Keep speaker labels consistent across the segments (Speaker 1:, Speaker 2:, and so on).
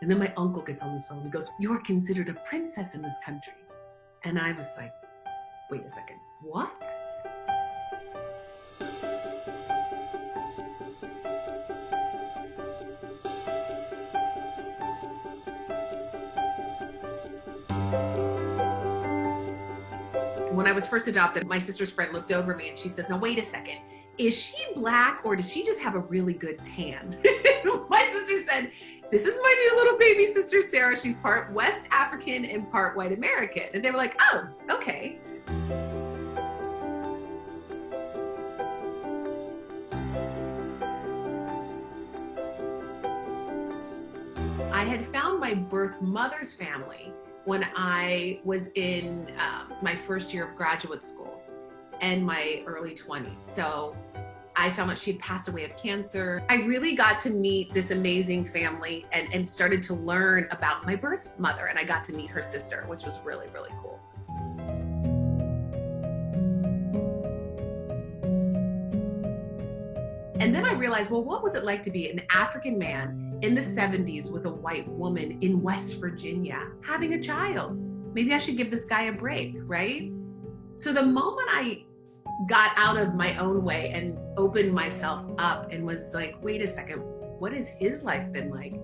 Speaker 1: And then my uncle gets on the phone. He goes, "You're considered a princess in this country." And I was like, wait a second, what? When I was first adopted, my sister's friend looked over me and she says, "Now wait a second, is she black or does she just have a really good tan?" My sister said, "This is my new little baby sister, Sarah. She's part West African and part white American." And they were like, "Oh, okay." I had found my birth mother's family when I was in my first year of graduate school and my early 20s. So I found out she had passed away of cancer. I really got to meet this amazing family and started to learn about my birth mother, and I got to meet her sister, which was really, really cool. And then I realized, well, what was it like to be an African man in the 70s with a white woman in West Virginia having a child? Maybe I should give this guy a break, right? So the moment I got out of my own way and opened myself up and was like, wait a second, what has his life been like?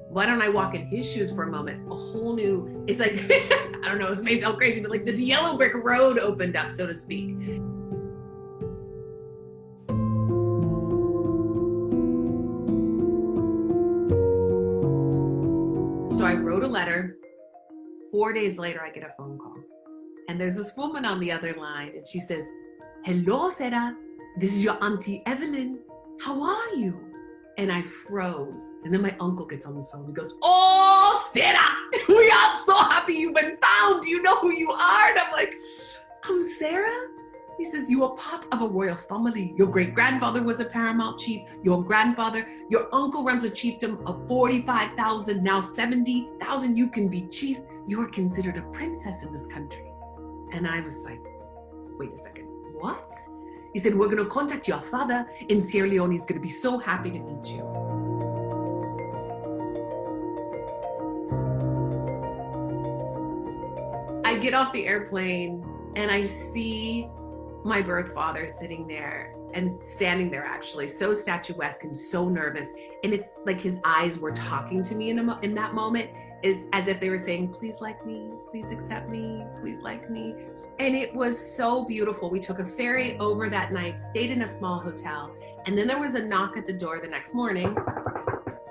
Speaker 1: Why don't I walk in his shoes for a moment? A whole new, it's like, I don't know, this may sound crazy, but like this yellow brick road opened up, so to speak. So I wrote a letter. 4 days later, I get a phone call. And there's this woman on the other line, and she says, "Hello, Sarah. This is your Auntie Evelyn. How are you?" And I froze. And then my uncle gets on the phone. He goes, "Oh, Sarah, we are so happy you've been found. Do you know who you are?" And I'm like, "I'm Sarah?" He says, "You are part of a royal family. Your great-grandfather was a paramount chief. Your grandfather, your uncle runs a chiefdom of 45,000, now 70,000. You can be chief. You are considered a princess in this country." And I was like, wait a second, what? He said, "We're going to contact your father in Sierra Leone. He's going to be so happy to meet you." I get off the airplane and I see my birth father sitting there and standing there, actually so statuesque and so nervous. And it's like his eyes were talking to me in that moment, is as if they were saying, "Please like me, please accept me, please like me." And it was so beautiful. We took a ferry over that night, stayed in a small hotel, and then there was a knock at the door the next morning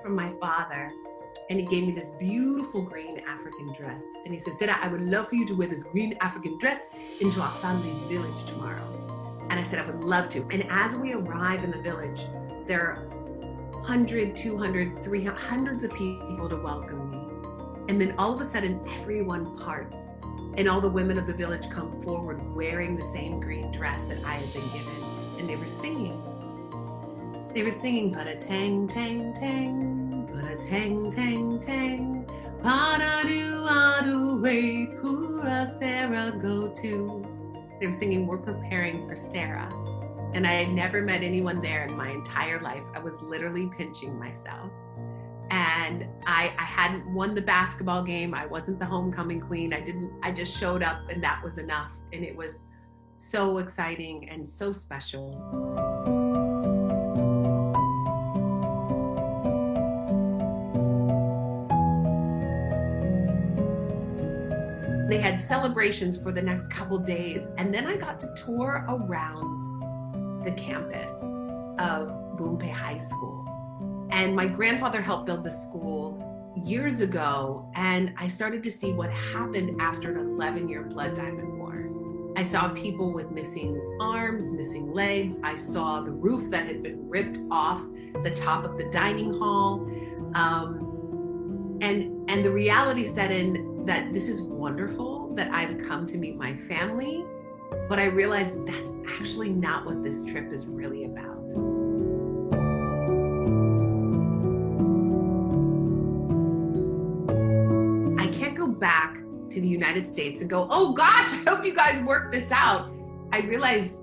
Speaker 1: from my father. And he gave me this beautiful green African dress. And he said, "Sarah, I would love for you to wear this green African dress into our family's village tomorrow." And I said, "I would love to." And as we arrive in the village, there are 100, 200, 300, hundreds of people to welcome me. And then all of a sudden, everyone parts. And all the women of the village come forward wearing the same green dress that I had been given. And they were singing. They were singing, "But tang, tang, tang, but tang, tang, tang, pa-da-do, ah-do, way, pura Sarah go to." They were singing, "We're preparing for Sarah." And I had never met anyone there in my entire life. I was literally pinching myself. And I hadn't won the basketball game. I wasn't the homecoming queen. I just showed up and that was enough. And it was so exciting and so special. They had celebrations for the next couple days. And then I got to tour around the campus of Boompe High School. And my grandfather helped build the school years ago. And I started to see what happened after an 11-year blood diamond war. I saw people with missing arms, missing legs. I saw the roof that had been ripped off the top of the dining hall. And the reality set in that this is wonderful that I've come to meet my family, but I realized that's actually not what this trip is really about. I can't go back to the United States and go, "Oh gosh, I hope you guys work this out." I realized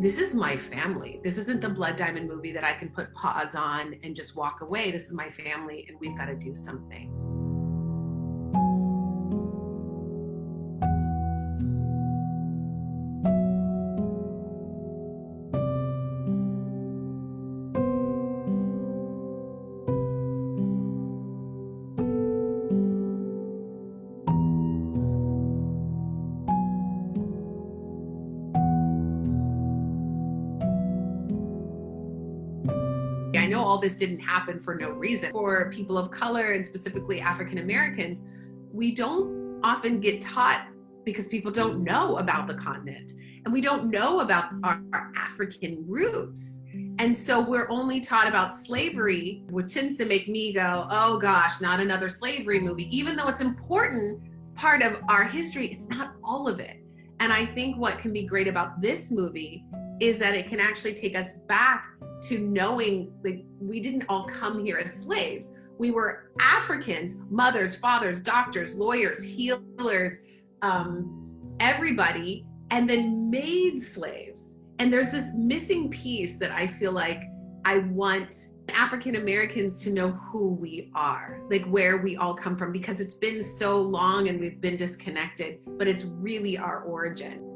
Speaker 1: this is my family. This isn't the Blood Diamond movie that I can put pause on and just walk away. This is my family, and we've got to do something. I know all this didn't happen for no reason. For people of color, and specifically African Americans, we don't often get taught, because people don't know about the continent and we don't know about our African roots. And so we're only taught about slavery, which tends to make me go, oh gosh, not another slavery movie. Even though it's an important part of our history, it's not all of it. And I think what can be great about this movie is that it can actually take us back to knowing, like, we didn't all come here as slaves. We were Africans, mothers, fathers, doctors, lawyers, healers, everybody, and then made slaves. And there's this missing piece that I feel like I want African Americans to know who we are, like where we all come from, because it's been so long and we've been disconnected, but it's really our origin.